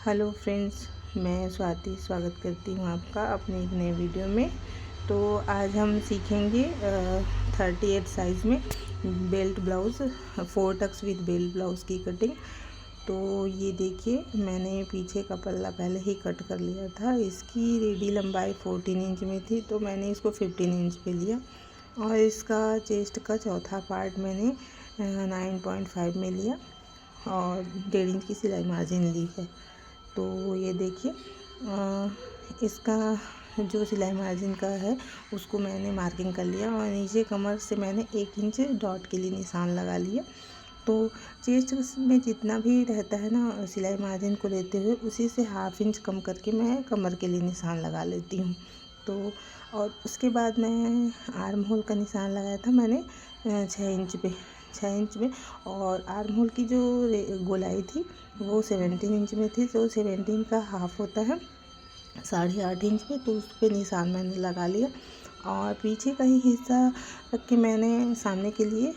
Hello friends, मैं स्वाति स्वागत करती हूँ आपका अपने एक नए वीडियो में। तो आज हम सीखेंगे 38 साइज़ में belt blouse, 4 tucks with belt blouse की कटिंग। तो ये देखिए, मैंने पीछे का पल्ला पहले ही कट कर लिया था। इसकी रेडी लंबाई 14 इंच में थी, तो मैंने इसको 15 इंच पे लिया। और इसका चेस्ट का चौथा पार्ट मैंने 9.5 में लिया और 1.5 इंच की सिलाई मार्जिन ली है। तो ये देखिए, इसका जो सिलाई मार्जिन का है उसको मैंने मार्किंग कर लिया और नीचे कमर से मैंने 1 इंच डॉट के लिए निशान लगा लिया। तो चेस्ट में जितना भी रहता है ना सिलाई मार्जिन को लेते हुए, उसी से 1/2 इंच कम करके मैं कमर के लिए निशान लगा लेती हूँ। तो और उसके बाद मैं आर्म होल का निशान लगाया था मैंने 6 इंच में। और आर्म होल की जो गोलाई थी वो 17 इंच में थी, तो 17 का हाफ होता है 8.5 इंच में। तो उस पर निशान मैंने लगा लिया और पीछे का ही हिस्सा रख के मैंने सामने के लिए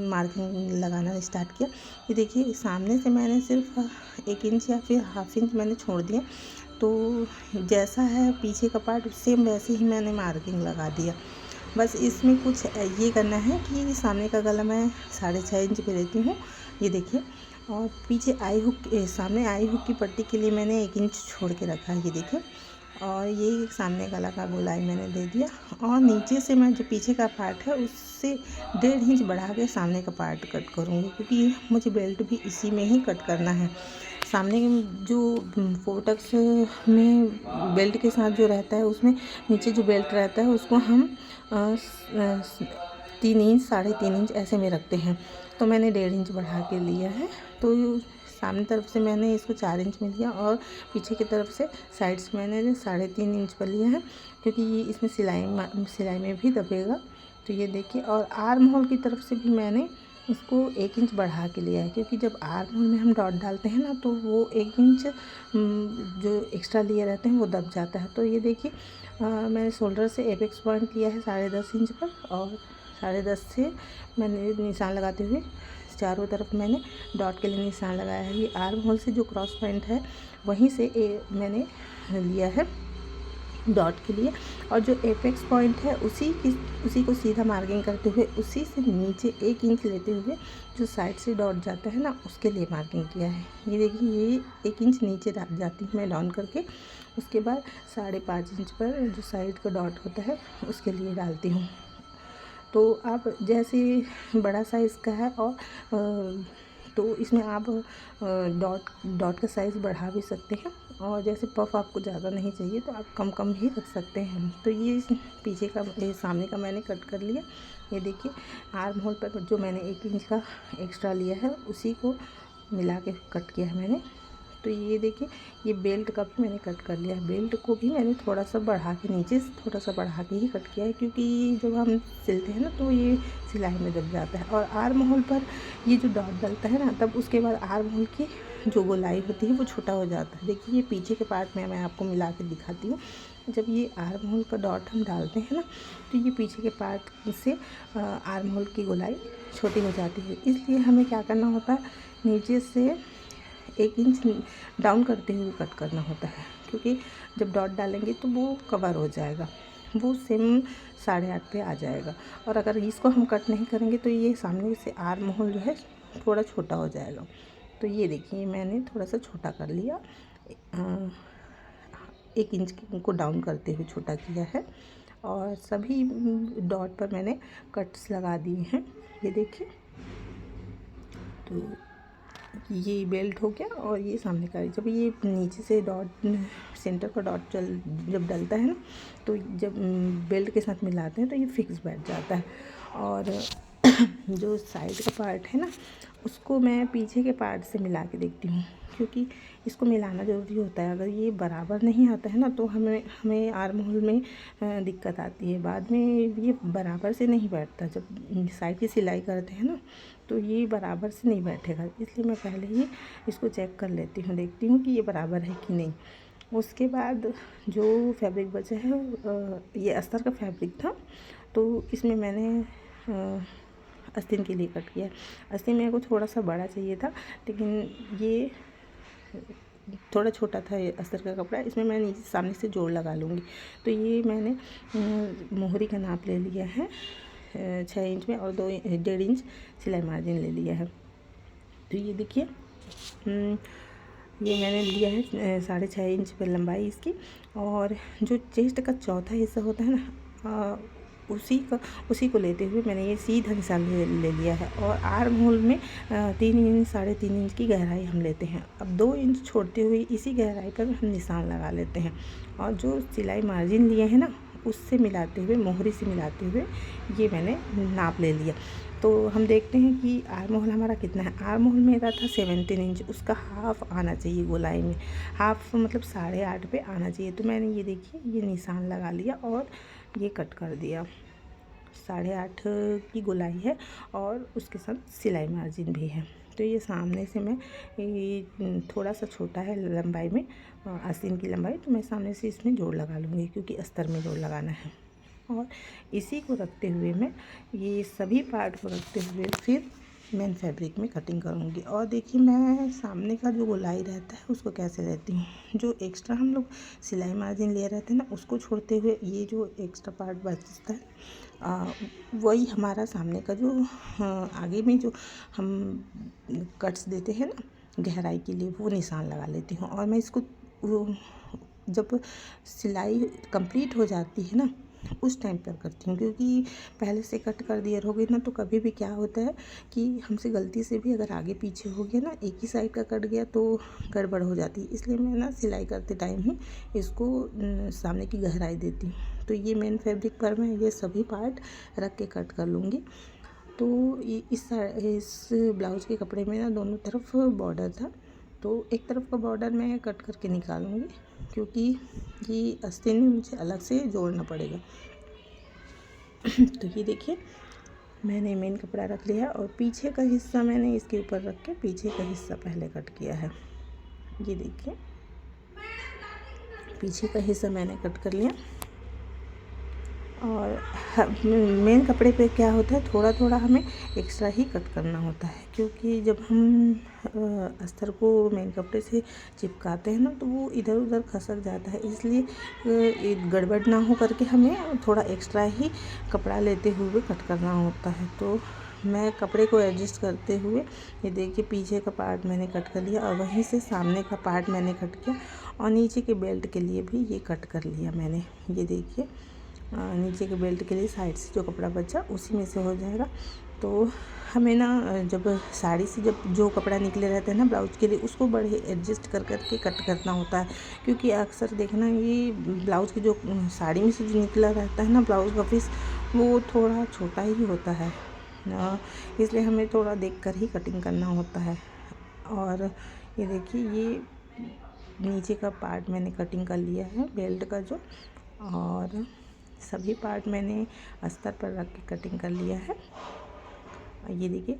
मार्किंग लगाना स्टार्ट किया। ये देखिए, सामने से मैंने सिर्फ 1 इंच या फिर 1/2 इंच मैंने छोड़ दिया। तो जैसा है पीछे का पार्ट सेम वैसे ही मैंने मार्किंग लगा दिया। बस इसमें कुछ ये करना है कि सामने का गला मैं 6.5 इंच पे लेती हूँ, ये देखिए। और पीछे सामने आई हुक की पट्टी के लिए मैंने 1 इंच छोड़ के रखा है, ये देखिए। और ये सामने गला का गोलाई मैंने दे दिया। और नीचे से मैं जो पीछे का पार्ट है उससे 1.5 इंच बढ़ा के सामने का पार्ट कट करूँगी, क्योंकि मुझे बेल्ट भी इसी में ही कट करना है। सामने जो 4 टक्स में बेल्ट के साथ जो रहता है, उसमें नीचे जो बेल्ट रहता है उसको हम 3 इंच 3.5 इंच ऐसे में रखते हैं। तो मैंने 1.5 इंच बढ़ा के लिया है। तो सामने तरफ से मैंने इसको 4 इंच में लिया और पीछे की तरफ से साइड से मैंने 3.5 इंच पर लिया है, क्योंकि ये इसमें सिलाई में भी दबेगा। तो ये देखिए, और आर्म होल की तरफ से भी मैंने इसको 1 इंच बढ़ा के लिया है, क्योंकि जब आर्म होल में हम डॉट डालते हैं ना, तो वो 1 इंच जो एक्स्ट्रा लिए रहते हैं वो दब जाता है। तो ये देखिए, मैंने शोल्डर से एपेक्स पॉइंट लिया है 10.5 इंच पर, और 10.5 से मैंने निशान लगाते हुए चारों तरफ मैंने डॉट के लिए निशान लगाया है। ये आर्म होल से जो क्रॉस पॉइंट है वहीं से मैंने लिया है डॉट के लिए। और जो एपेक्स पॉइंट है उसी को सीधा मार्किंग करते हुए उसी से नीचे 1 इंच लेते हुए जो साइड से डॉट जाता है ना, उसके लिए मार्किंग किया है। ये देखिए, ये 1 इंच नीचे जाती हूँ मैं डाउन करके। उसके बाद 5.5 इंच पर जो साइड का डॉट होता है उसके लिए डालती हूँ। तो आप जैसे बड़ा साइज़ का है और तो इसमें आप डॉट का साइज़ बढ़ा भी सकते हैं, और जैसे पफ आपको ज़्यादा नहीं चाहिए तो आप कम ही रख सकते हैं। तो ये पीछे का सामने का मैंने कट कर लिया। ये देखिए, आर्म होल पर जो मैंने 1 इंच का एक्स्ट्रा लिया है उसी को मिला के कट किया है मैंने। तो ये देखिए, ये बेल्ट का भी मैंने कट कर लिया है। बेल्ट को भी मैंने थोड़ा सा बढ़ा के नीचे से थोड़ा सा बढ़ा के ही कट किया है, क्योंकि जब हम सिलते हैं ना तो ये सिलाई में दब जाता है। और आर्म होल पर ये जो डॉट डलता है ना, तब उसके बाद आर्म होल की जो गोलाई होती है वो छोटा हो जाता है। देखिए, ये पीछे के पार्ट में मैं आपको मिला के दिखाती हूँ। जब ये आर्म होल का डॉट हम डालते हैं ना, तो ये पीछे के पार्ट से आर्म होल की गोलाई छोटी हो जाती है। इसलिए हमें क्या करना होता है, नीचे से 1 इंच डाउन करते हुए कट करना होता है, क्योंकि जब डॉट डालेंगे तो वो कवर हो जाएगा, वो सेम 8.5 पे आ जाएगा। और अगर इसको हम कट नहीं करेंगे तो ये सामने से आर्म होल जो है थोड़ा छोटा हो जाएगा। तो ये देखिए, मैंने थोड़ा सा छोटा कर लिया, 1 इंच को डाउन करते हुए छोटा किया है। और सभी डॉट पर मैंने कट्स लगा दिए हैं, ये देखिए। तो ये बेल्ट हो गया। और ये सामने का, जब ये नीचे से डॉट सेंटर का डॉट जब डलता है ना, तो जब बेल्ट के साथ मिलाते हैं तो ये फिक्स बैठ जाता है। और जो साइड का पार्ट है ना, उसको मैं पीछे के पार्ट से मिला के देखती हूँ, क्योंकि इसको मिलाना ज़रूरी होता है। अगर ये बराबर नहीं आता है ना, तो हमें आर्म होल में दिक्कत आती है। बाद में ये बराबर से नहीं बैठता। जब साइड की सिलाई करते हैं ना, तो ये बराबर से नहीं बैठेगा। इसलिए मैं पहले ही इसको चेक कर लेती हूँ, देखती हूँ कि ये बराबर है कि नहीं। उसके बाद जो फैब्रिक बचा है, ये अस्तर का फैब्रिक था, तो इसमें मैंने आस्तीन के लिए कट किया। आस्तीन मेरे को थोड़ा सा बड़ा चाहिए था, लेकिन ये थोड़ा छोटा था ये अस्तर का कपड़ा, इसमें मैं नीचे सामने से जोड़ लगा लूँगी। तो ये मैंने मोहरी का नाप ले लिया है 6 इंच में, और 1.5 इंच सिलाई मार्जिन ले लिया है। तो ये देखिए ये मैंने लिया है 6.5 इंच पर लंबाई इसकी, और जो चेस्ट का चौथा हिस्सा होता है ना उसी को लेते हुए मैंने ये सीधा निशान ले लिया है। और आर्म होल में 3 इंच 3.5 इंच की गहराई हम लेते हैं। अब 2 इंच छोड़ते हुए इसी गहराई पर हम निशान लगा लेते हैं, और जो सिलाई मार्जिन लिए हैं ना उससे मिलाते हुए, मोहरी से मिलाते हुए ये मैंने नाप ले लिया। तो हम देखते हैं कि आर्म होल हमारा कितना है। आर्म होल मेरा था 17 इंच, उसका हाफ आना चाहिए गोलाई में, हाफ मतलब 8.5 पे आना चाहिए। तो मैंने ये देखिए ये निशान लगा लिया और ये कट कर दिया। 8.5 की गोलाई है और उसके साथ सिलाई मार्जिन भी है। तो ये सामने से मैं ये थोड़ा सा छोटा है लंबाई में, आस्तीन की लंबाई, तो मैं सामने से इसमें जोड़ लगा लूँगी क्योंकि अस्तर में जोड़ लगाना है। और इसी को रखते हुए मैं ये सभी पार्ट को रखते हुए फिर मेन फैब्रिक में कटिंग करूँगी। और देखिए मैं सामने का जो गोलाई रहता है उसको कैसे लेती हूँ, जो एक्स्ट्रा हम लोग सिलाई मार्जिन ले रहते हैं ना उसको छोड़ते हुए ये जो एक्स्ट्रा पार्ट बचता है वही हमारा सामने का जो आगे में जो हम कट्स देते हैं ना गहराई के लिए, वो निशान लगा लेती हूँ। और मैं इसको जब सिलाई कंप्लीट हो जाती है ना उस टाइम पर करती हूँ, क्योंकि पहले से कट कर दिया रहोगे ना तो कभी भी क्या होता है कि हमसे गलती से भी अगर आगे पीछे हो गया ना, एक ही साइड का कट गया तो गड़बड़ हो जाती है। इसलिए मैं ना सिलाई करते टाइम ही इसको सामने की गहराई देती हूँ। तो ये मेन फैब्रिक पर मैं ये सभी पार्ट रख के कट कर लूँगी। तो इस ब्लाउज के कपड़े में ना दोनों तरफ बॉर्डर था, तो एक तरफ का बॉर्डर मैं कट करके निकालूंगी क्योंकि ये आस्तीन में मुझे अलग से जोड़ना पड़ेगा। तो ये देखिए मैंने मेन कपड़ा रख लिया और पीछे का हिस्सा मैंने इसके ऊपर रख के पीछे का हिस्सा पहले कट किया है। ये देखिए पीछे का हिस्सा मैंने कट कर लिया। और मेन कपड़े पे क्या होता है, थोड़ा थोड़ा हमें एक्स्ट्रा ही कट करना होता है, क्योंकि जब हम अस्तर को मेन कपड़े से चिपकाते हैं ना तो वो इधर उधर खसक जाता है। इसलिए गड़बड़ ना हो करके हमें थोड़ा एक्स्ट्रा ही कपड़ा लेते हुए कट करना होता है। तो मैं कपड़े को एडजस्ट करते हुए ये देखिए पीछे का पार्ट मैंने कट कर लिया और वहीं से सामने का पार्ट मैंने कट किया, और नीचे के बेल्ट के लिए भी ये कट कर लिया मैंने। ये देखिए नीचे के बेल्ट के लिए साइड से जो कपड़ा बचा उसी में से हो जाएगा। तो हमें ना जब साड़ी से जब जो कपड़ा निकले रहते हैं ना ब्लाउज के लिए, उसको बड़े एडजस्ट कर के कट करना होता है, क्योंकि अक्सर देखना ये ब्लाउज की जो साड़ी में से जो निकला रहता है ना ब्लाउज का पीस, वो थोड़ा छोटा ही होता है, इसलिए हमें थोड़ा देख कर ही कटिंग करना होता है। और ये देखिए ये नीचे का पार्ट मैंने कटिंग कर लिया है बेल्ट का जो, और सभी पार्ट मैंने अस्तर पर रख के कटिंग कर लिया है। ये देखिए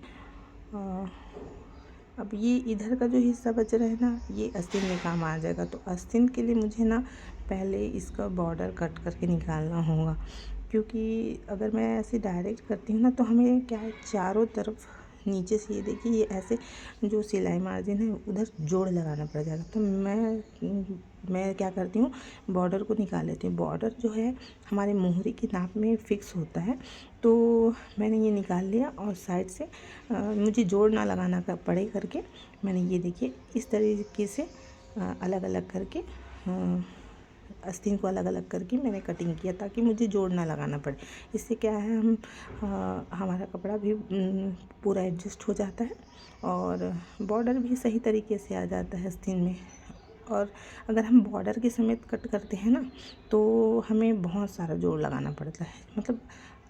अब ये इधर का जो हिस्सा बच रहा है ना ये आस्तीन में काम आ जाएगा। तो आस्तीन के लिए मुझे ना पहले इसका बॉर्डर कट करके निकालना होगा, क्योंकि अगर मैं ऐसे डायरेक्ट करती हूँ ना तो हमें क्या है चारों तरफ नीचे से ये देखिए ये ऐसे जो सिलाई मार्जिन है उधर जोड़ लगाना पड़ जाएगा। तो मैं क्या करती हूँ बॉर्डर को निकाल लेती हूँ। बॉर्डर जो है हमारे मोहरी की नाप में फिक्स होता है, तो मैंने ये निकाल लिया और साइड से मुझे जोड़ ना लगाना पड़े करके मैंने ये देखिए इस तरीके से अलग अलग करके आस्तीन को अलग अलग करके मैंने कटिंग किया ताकि मुझे जोड़ ना लगाना पड़े। इससे क्या है हमारा कपड़ा भी पूरा एडजस्ट हो जाता है और बॉर्डर भी सही तरीके से आ जाता है आस्तीन में। और अगर हम बॉर्डर के समेत कट करते हैं ना तो हमें बहुत सारा जोड़ लगाना पड़ता है, मतलब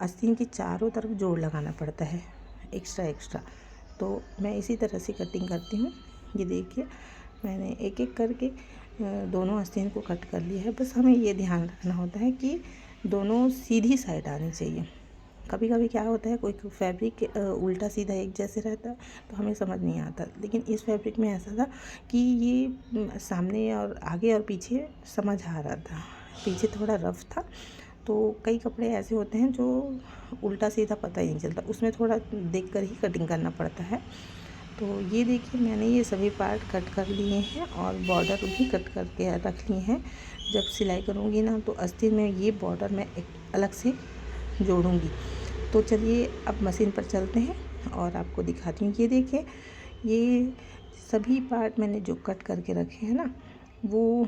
आस्तीन के चारों तरफ जोड़ लगाना पड़ता है एक्स्ट्रा। तो मैं इसी तरह से कटिंग करती हूँ। ये देखिए मैंने एक एक करके दोनों आस्तीन को कट कर लिया है। बस हमें ये ध्यान रखना होता है कि दोनों सीधी साइड आनी चाहिए। कभी कभी क्या होता है कोई फैब्रिक उल्टा सीधा एक जैसे रहता है तो हमें समझ नहीं आता, लेकिन इस फैब्रिक में ऐसा था कि ये सामने और आगे और पीछे समझ आ रहा था, पीछे थोड़ा रफ था। तो कई कपड़े ऐसे होते हैं जो उल्टा सीधा पता ही नहीं चलता, उसमें थोड़ा देख कर ही कटिंग करना पड़ता है। तो ये देखिए मैंने ये सभी पार्ट कट कर लिए हैं और बॉर्डर भी कट करके रख लिए हैं। जब सिलाई करूँगी ना तो अस्तीन में ये बॉर्डर मैं एक अलग से जोड़ूँगी। तो चलिए अब मशीन पर चलते हैं और आपको दिखाती हूँ। ये देखिए ये सभी पार्ट मैंने जो कट करके रखे हैं ना वो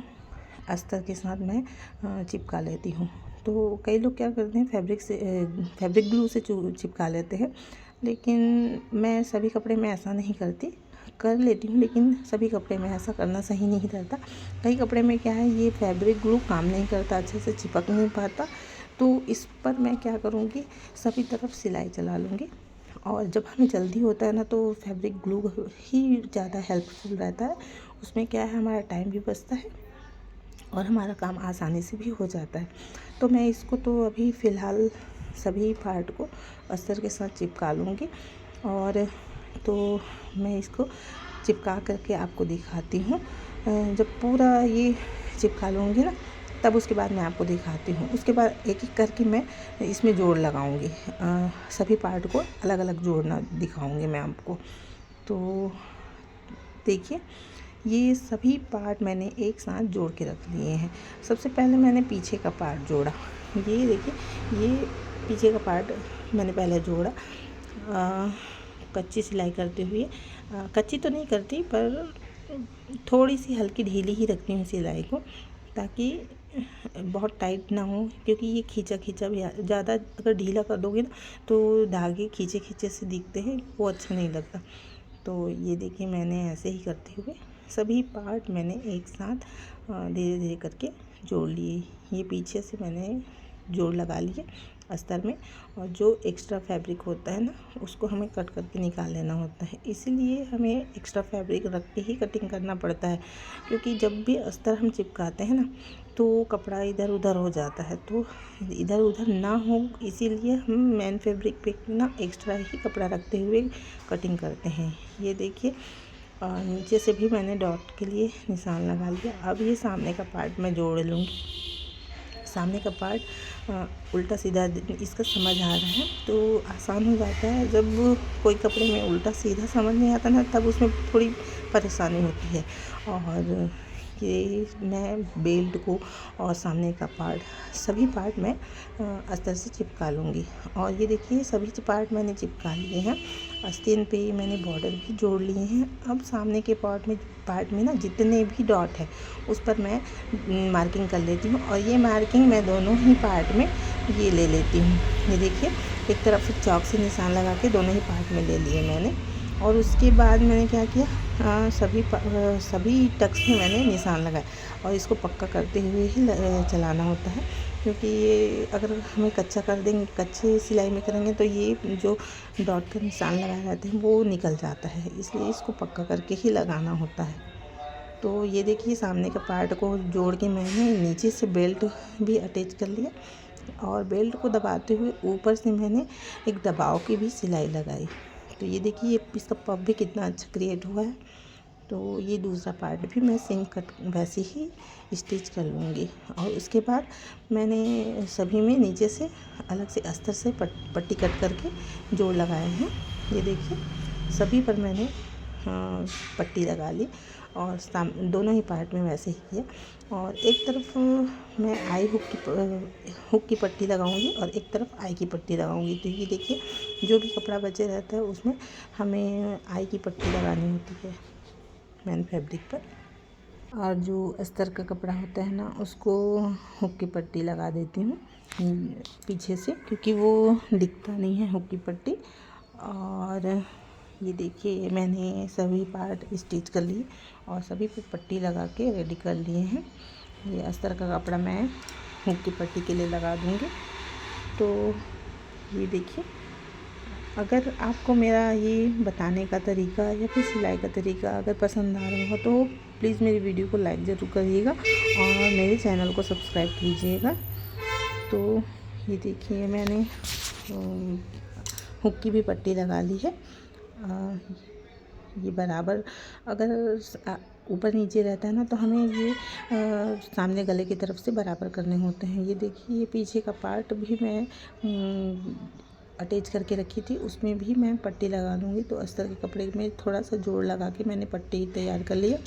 अस्तर के साथ मैं चिपका लेती हूँ। तो कई लोग क्या करते हैं फैब्रिक ग्लू से चिपका लेते हैं, लेकिन मैं सभी कपड़े में ऐसा नहीं करती। कर लेती हूँ लेकिन सभी कपड़े में ऐसा करना सही नहीं रहता। कई कपड़े में क्या है ये फैब्रिक ग्लू काम नहीं करता, अच्छे से चिपक नहीं पाता। तो इस पर मैं क्या करूँगी, सभी तरफ सिलाई चला लूँगी। और जब हमें जल्दी होता है ना तो फैब्रिक ग्लू ही ज़्यादा हेल्पफुल रहता है। उसमें क्या है हमारा टाइम भी बचता है और हमारा काम आसानी से भी हो जाता है। तो मैं इसको तो अभी फ़िलहाल सभी पार्ट को अस्तर के साथ चिपका लूँगी और तो मैं इसको चिपका करके आपको दिखाती हूँ। जब पूरा ये चिपका लूँगी ना तब उसके बाद मैं आपको दिखाती हूँ। उसके बाद एक एक करके मैं इसमें जोड़ लगाऊँगी, सभी पार्ट को अलग अलग जोड़ना दिखाऊँगी मैं आपको। तो देखिए ये सभी पार्ट मैंने एक साथ जोड़ के रख लिए हैं। सबसे पहले मैंने पीछे का पार्ट जोड़ा। ये देखिए ये पीछे का पार्ट मैंने पहले जोड़ा कच्ची सिलाई करते हुए। कच्ची तो नहीं करती पर थोड़ी सी हल्की ढीली ही रखती हूँ सिलाई को, ताकि बहुत टाइट ना हो, क्योंकि ये खींचा खींचा भी ज़्यादा अगर ढीला कर दोगे ना तो धागे खींचे खींचे से दिखते हैं, वो अच्छा नहीं लगता। तो ये देखिए मैंने ऐसे ही करते हुए सभी पार्ट मैंने एक साथ धीरे धीरे करके जोड़ लिए। ये पीछे से मैंने जोड़ लगा लिए अस्तर में, और जो एक्स्ट्रा फैब्रिक होता है ना उसको हमें कट करके निकाल लेना होता है। इसीलिए हमें एक्स्ट्रा फैब्रिक रख के ही कटिंग करना पड़ता है, क्योंकि जब भी अस्तर हम चिपकाते हैं ना तो कपड़ा इधर उधर हो जाता है। तो इधर उधर ना हो इसीलिए हम मेन फैब्रिक पे ना एक्स्ट्रा ही कपड़ा रखते हुए कटिंग करते हैं। ये देखिए और नीचे से भी मैंने डॉट के लिए निशान लगा लिया। अब ये सामने का पार्ट मैं जोड़ लूँगी। सामने का पार्ट उल्टा सीधा इसका समझ आ रहा है तो आसान हो जाता है। जब कोई कपड़े में उल्टा सीधा समझ नहीं आता ना तब उसमें थोड़ी परेशानी होती है। और ये मैं बेल्ट को और सामने का पार्ट सभी पार्ट मैं अस्तर से चिपका लूँगी। और ये देखिए सभी पार्ट मैंने चिपका लिए हैं। आस्तीन पे मैंने बॉर्डर भी जोड़ लिए हैं। अब सामने के पार्ट में ना जितने भी डॉट है उस पर मैं मार्किंग कर लेती हूँ। और ये मार्किंग मैं दोनों ही पार्ट में ये ले लेती हूँ। ये देखिए एक तरफ से चॉक से निशान लगा के दोनों ही पार्ट में ले लिए मैंने। और उसके बाद मैंने क्या किया, सभी टक्स में मैंने निशान लगाए। और इसको पक्का करते हुए ही चलाना होता है, क्योंकि ये अगर हमें कच्चा कर देंगे, कच्चे सिलाई में करेंगे तो ये जो डॉट का निशान लगाए रहते हैं वो निकल जाता है, इसलिए इसको पक्का करके ही लगाना होता है। तो ये देखिए सामने के पार्ट को जोड़ के मैंने नीचे से बेल्ट भी अटैच कर लिया, और बेल्ट को दबाते हुए ऊपर से मैंने एक दबाव की भी सिलाई लगाई। तो ये देखिए इसका पफ भी कितना अच्छा क्रिएट हुआ है। तो ये दूसरा पार्ट भी मैं सेम कट वैसे ही स्टिच कर लूँगी। और उसके बाद मैंने सभी में नीचे से अलग से अस्तर से पट्टी कट करके जोड़ लगाए हैं। ये देखिए सभी पर मैंने पट्टी लगा ली और दोनों ही पार्ट में वैसे ही किया। और एक तरफ मैं आई हुक की पट्टी लगाऊंगी और एक तरफ आई की पट्टी लगाऊंगी। तो ये देखिए जो भी कपड़ा बचे रहता है उसमें हमें आई की पट्टी लगानी होती है मेन फैब्रिक पर। और जो अस्तर का कपड़ा होता है ना उसको हुक की पट्टी लगा देती हूँ पीछे से, क्योंकि वो दिखता नहीं है हुक की पट्टी। और ये देखिए मैंने सभी पार्ट स्टिच कर लिए और सभी पे पट्टी लगा के रेडी कर लिए हैं। ये अस्तर का कपड़ा मैं हुक की पट्टी के लिए लगा दूँगी। तो ये देखिए अगर आपको मेरा ये बताने का तरीका या फिर सिलाई का तरीका अगर पसंद आ रहा हो तो प्लीज़ मेरी वीडियो को लाइक ज़रूर करिएगा और मेरे चैनल को सब्सक्राइब कीजिएगा। तो ये देखिए मैंने हुक की भी पट्टी लगा ली है। ये बराबर अगर ऊपर नीचे रहता है ना तो हमें ये सामने गले की तरफ से बराबर करने होते हैं। ये देखिए ये पीछे का पार्ट भी मैं अटैच करके रखी थी उसमें भी मैं पट्टी लगा लूँगी। तो अस्तर के कपड़े में थोड़ा सा जोड़ लगा के मैंने पट्टी तैयार कर लिया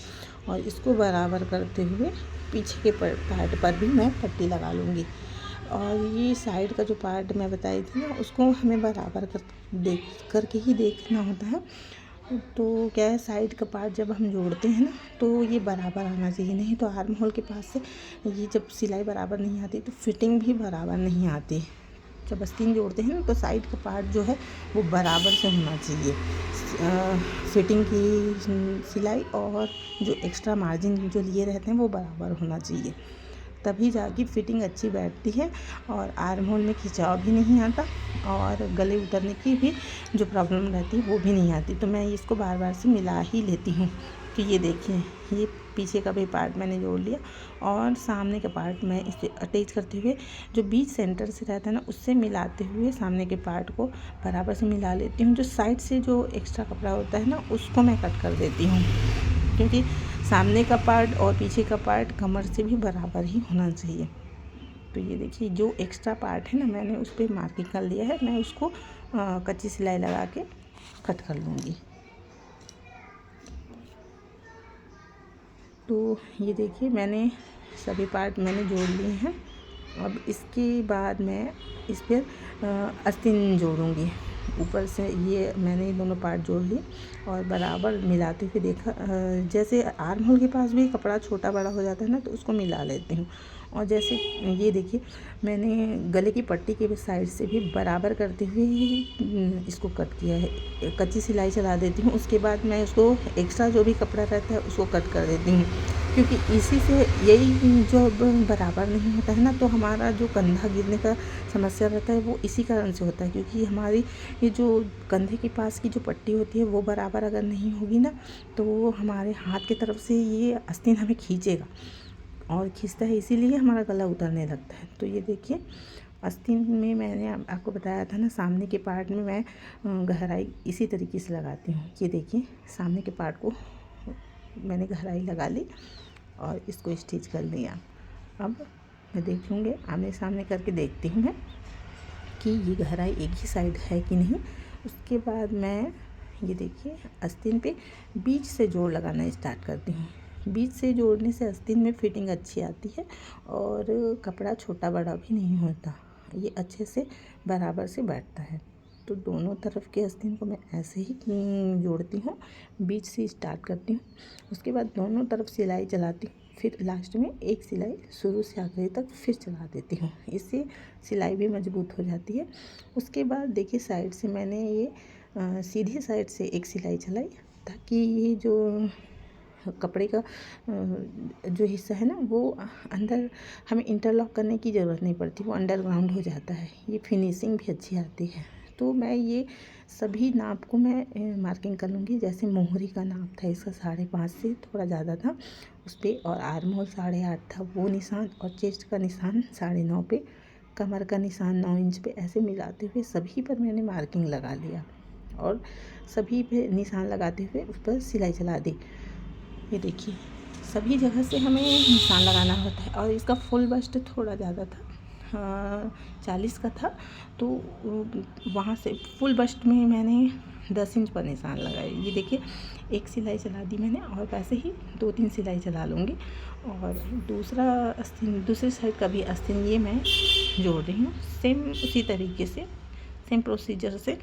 और इसको बराबर करते हुए पीछे के पार्ट पर भी मैं पट्टी लगा लूँगी। और ये साइड का जो पार्ट मैं बताई थी ना, उसको हमें बराबर देख करके ही देखना होता है। तो क्या है, साइड का पार्ट जब हम जोड़ते हैं ना तो ये बराबर आना चाहिए, नहीं तो आर्म होल के पास से ये जब सिलाई बराबर नहीं आती तो फिटिंग भी बराबर नहीं आती। जब आस्तीन जोड़ते हैं ना तो साइड का पार्ट जो है वो बराबर से होना चाहिए। फिटिंग की सिलाई और जो एक्स्ट्रा मार्जिन जो लिए रहते हैं वो बराबर होना चाहिए, तभी जाके फिटिंग अच्छी बैठती है और आर्म होल में खिंचाव भी नहीं आता और गले उतरने की भी जो प्रॉब्लम रहती है वो भी नहीं आती। तो मैं इसको बार बार से मिला ही लेती हूँ। तो ये देखिए, ये पीछे का भी पार्ट मैंने जोड़ लिया और सामने का पार्ट मैं इसे अटैच करते हुए जो बीच सेंटर से रहता है ना उससे मिलाते हुए सामने के पार्ट को बराबर से मिला लेती हूँ। जो साइड से जो एक्स्ट्रा कपड़ा होता है ना उसको मैं कट कर देती हूँ, क्योंकि सामने का पार्ट और पीछे का पार्ट कमर से भी बराबर ही होना चाहिए। तो ये देखिए, जो एक्स्ट्रा पार्ट है ना मैंने उस पर मार्किंग कर लिया है, मैं उसको कच्ची सिलाई लगा के कट कर लूँगी। तो ये देखिए, मैंने सभी पार्ट मैंने जोड़ लिए हैं। अब इसके बाद मैं इस पर आस्तीन जोड़ूँगी। ऊपर से ये मैंने दोनों पार्ट जोड़ लिए और बराबर मिलाते हुए देखा, जैसे आर्म होल के पास भी कपड़ा छोटा बड़ा हो जाता है ना तो उसको मिला लेती हूँ। और जैसे ये देखिए, मैंने गले की पट्टी के साइड से भी बराबर करते हुए ही इसको कट किया है। कच्ची सिलाई चला देती हूँ, उसके बाद मैं उसको एक्स्ट्रा जो भी कपड़ा रहता है उसको कट कर देती हूँ, क्योंकि इसी से यही जो बराबर नहीं होता है ना तो हमारा जो कंधा गिरने का समस्या रहता है वो इसी कारण से होता है। क्योंकि हमारी ये जो कंधे के पास की जो पट्टी होती है वो बराबर अगर नहीं होगी ना तो हमारे हाथ की तरफ से ये आस्तीन हमें खींचेगा और खींचता है, इसीलिए हमारा गला उतरने लगता है। तो ये देखिए, आस्तीन में मैंने आपको बताया था ना, सामने के पार्ट में मैं गहराई इसी तरीके से लगाती हूँ। ये देखिए, सामने के पार्ट को मैंने गहराई लगा ली और इसको स्टिच कर लिया। अब मैं देखूँगी, आमने सामने करके देखती हूँ मैं कि ये गहराई एक ही साइड है कि नहीं। उसके बाद मैं ये देखिए, आस्तीन पे बीच से जोड़ लगाना स्टार्ट करती हूँ। बीच से जोड़ने से आस्तीन में फिटिंग अच्छी आती है और कपड़ा छोटा बड़ा भी नहीं होता, ये अच्छे से बराबर से बैठता है। तो दोनों तरफ के आस्तीन को मैं ऐसे ही जोड़ती हूँ, बीच से स्टार्ट करती हूँ। उसके बाद दोनों तरफ सिलाई चलाती हूँ, फिर लास्ट में एक सिलाई शुरू से आखिरी तक फिर चला देती हूँ, इससे सिलाई भी मजबूत हो जाती है। उसके बाद देखिए, साइड से मैंने ये सीधी साइड से एक सिलाई चलाई ताकि ये जो कपड़े का जो हिस्सा है ना वो अंदर हमें इंटरलॉक करने की ज़रूरत नहीं पड़ती, वो अंडरग्राउंड हो जाता है, ये फिनिशिंग भी अच्छी आती है। तो मैं ये सभी नाप को मैं मार्किंग कर लूँगी। जैसे मोहरी का नाप था इसका 5.5 से थोड़ा ज़्यादा था उस पर, और आर्म होल 8.5 था वो निशान, और चेस्ट का निशान 9.5 पे, कमर का निशान 9 इंच पे, ऐसे मिलाते हुए सभी पर मैंने मार्किंग लगा लिया और सभी पे निशान लगाते हुए उस पर सिलाई चला दी। ये देखिए, सभी जगह से हमें निशान लगाना होता है। और इसका फुल बस्ट थोड़ा ज़्यादा था, 40 का था, तो वहाँ से फुल बस्ट में मैंने 10 इंच पर निशान लगाए। ये देखिए, एक सिलाई चला दी मैंने और वैसे ही 2-3 सिलाई चला लूँगी। और दूसरा आस्तीन, दूसरी साइड का भी आस्तीन ये मैं जोड़ रही हूँ सेम उसी तरीके से, सेम प्रोसीजर से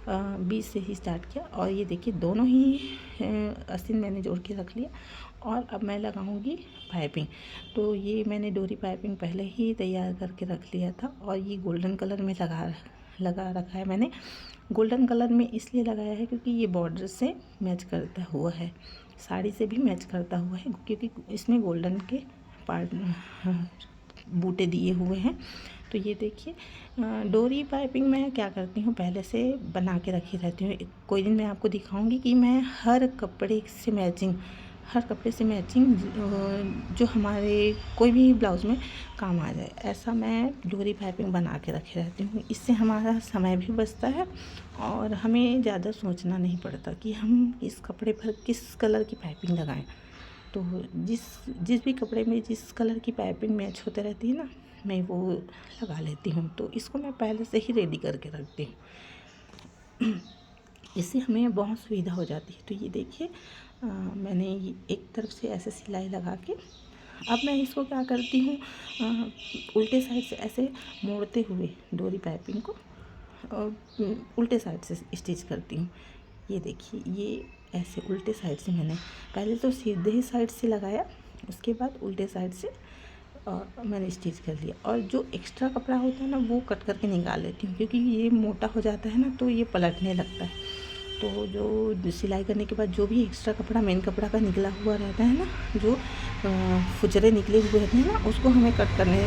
बीच से ही स्टार्ट किया। और ये देखिए, दोनों ही आस्तीन मैंने जोड़ के रख लिया। और अब मैं लगाऊंगी पाइपिंग। तो ये मैंने डोरी पाइपिंग पहले ही तैयार करके रख लिया था और ये गोल्डन कलर में लगा रखा है मैंने। गोल्डन कलर में इसलिए लगाया है क्योंकि ये बॉर्डर से मैच करता हुआ है, साड़ी से भी मैच करता हुआ है, क्योंकि इसमें गोल्डन के पार्ट बूटे दिए हुए हैं। तो ये देखिए, डोरी पाइपिंग मैं क्या करती हूँ, पहले से बना के रखी रहती हूँ। कोई दिन मैं आपको दिखाऊंगी कि मैं हर कपड़े से मैचिंग जो हमारे कोई भी ब्लाउज़ में काम आ जाए, ऐसा मैं डोरी पाइपिंग बना के रखी रहती हूँ। इससे हमारा समय भी बचता है और हमें ज़्यादा सोचना नहीं पड़ता कि हम इस कपड़े पर किस कलर की पाइपिंग लगाएं। तो जिस भी कपड़े में जिस कलर की पाइपिंग मैच होते रहती है ना, मैं वो लगा लेती हूँ। तो इसको मैं पहले से ही रेडी करके रखती हूँ, इससे हमें बहुत सुविधा हो जाती है। तो ये देखिए मैंने एक तरफ से ऐसे सिलाई लगा के अब मैं इसको क्या करती हूँ, उल्टे साइड से ऐसे मोड़ते हुए डोरी पाइपिंग को उल्टे साइड से स्टिच करती हूँ। ये देखिए ये ऐसे उल्टे साइड से मैंने पहले तो सीधे ही साइड से लगाया, उसके बाद उल्टे साइड से और मैंने स्टिच कर लिया। और जो एक्स्ट्रा कपड़ा होता है ना वो कट करके निकाल लेती हूँ, क्योंकि ये मोटा हो जाता है ना तो ये पलटने लगता है। तो जो सिलाई करने के बाद जो भी एक्स्ट्रा कपड़ा मेन कपड़ा का निकला हुआ रहता है ना, जो फुचरे निकले हुए रहते हैं ना, उसको हमें कट करने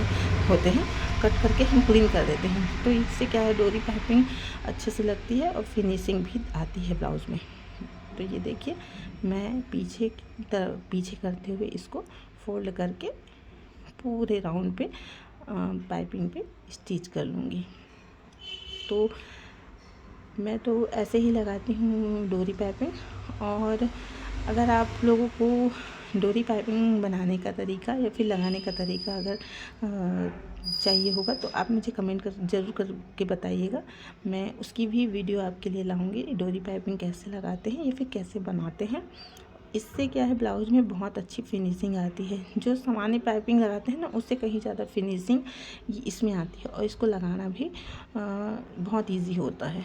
होते हैं। कट करके हम क्लीन कर देते हैं। तो इससे क्या है, डोरी पाइपिंग अच्छे से लगती है और फिनिशिंग भी आती है ब्लाउज़ में। तो ये देखिए मैं पीछे करते हुए इसको फोल्ड करके पूरे राउंड पे पाइपिंग पे स्टिच कर लूँगी। तो मैं तो ऐसे ही लगाती हूँ डोरी पाइपिंग। और अगर आप लोगों को डोरी पाइपिंग बनाने का तरीका या फिर लगाने का तरीका अगर चाहिए होगा तो आप मुझे कमेंट ज़रूर करके बताइएगा। मैं उसकी भी वीडियो आपके लिए लाऊंगी, डोरी पाइपिंग कैसे लगाते हैं या फिर कैसे बनाते हैं। इससे क्या है, ब्लाउज़ में बहुत अच्छी फिनिशिंग आती है। जो सामान्य पाइपिंग लगाते हैं ना उससे कहीं ज़्यादा फिनिशिंग इसमें आती है और इसको लगाना भी बहुत ईजी होता है।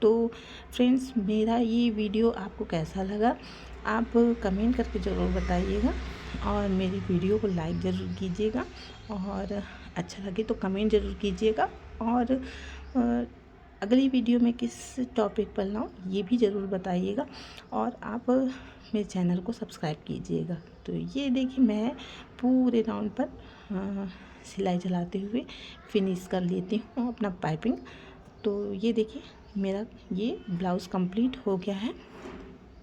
तो फ्रेंड्स, मेरा ये वीडियो आपको कैसा लगा आप कमेंट करके ज़रूर बताइएगा और मेरी वीडियो को लाइक ज़रूर कीजिएगा और अच्छा लगे तो कमेंट ज़रूर कीजिएगा। और अगली वीडियो में किस टॉपिक पर लाऊं ये भी ज़रूर बताइएगा और आप मेरे चैनल को सब्सक्राइब कीजिएगा। तो ये देखिए मैं पूरे राउंड पर सिलाई चलाते हुए फिनिश कर लेती हूँ अपना पाइपिंग। तो ये देखिए मेरा ये ब्लाउज़ कंप्लीट हो गया है।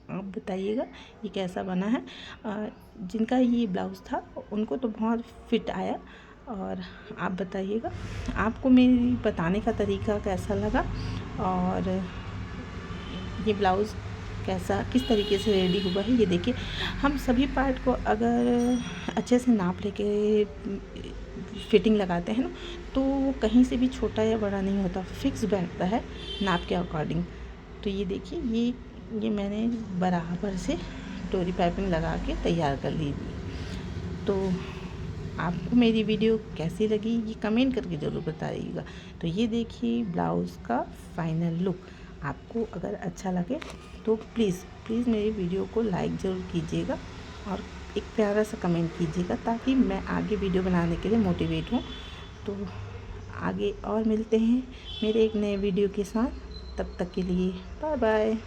आप बताइएगा ये कैसा बना है। जिनका ये ब्लाउज़ था उनको तो बहुत फिट आया। और आप बताइएगा आपको मेरी बताने का तरीका कैसा लगा और ये ब्लाउज़ किस तरीके से रेडी हुआ है। ये देखिए हम सभी पार्ट को अगर अच्छे से नाप लेके फिटिंग लगाते हैं ना तो कहीं से भी छोटा या बड़ा नहीं होता, फिक्स बैठता है नाप के अकॉर्डिंग। तो ये देखिए ये मैंने बराबर से डोरी पाइपिंग लगा के तैयार कर ली। तो आपको मेरी वीडियो कैसी लगी ये कमेंट करके ज़रूर बताइएगा। तो ये देखिए ब्लाउज़ का फाइनल लुक। आपको अगर अच्छा लगे तो प्लीज़ मेरी वीडियो को लाइक ज़रूर कीजिएगा और एक प्यारा सा कमेंट कीजिएगा ताकि मैं आगे वीडियो बनाने के लिए मोटिवेट हूँ। तो आगे और मिलते हैं मेरे एक नए वीडियो के साथ, तब तक के लिए बाय बाय।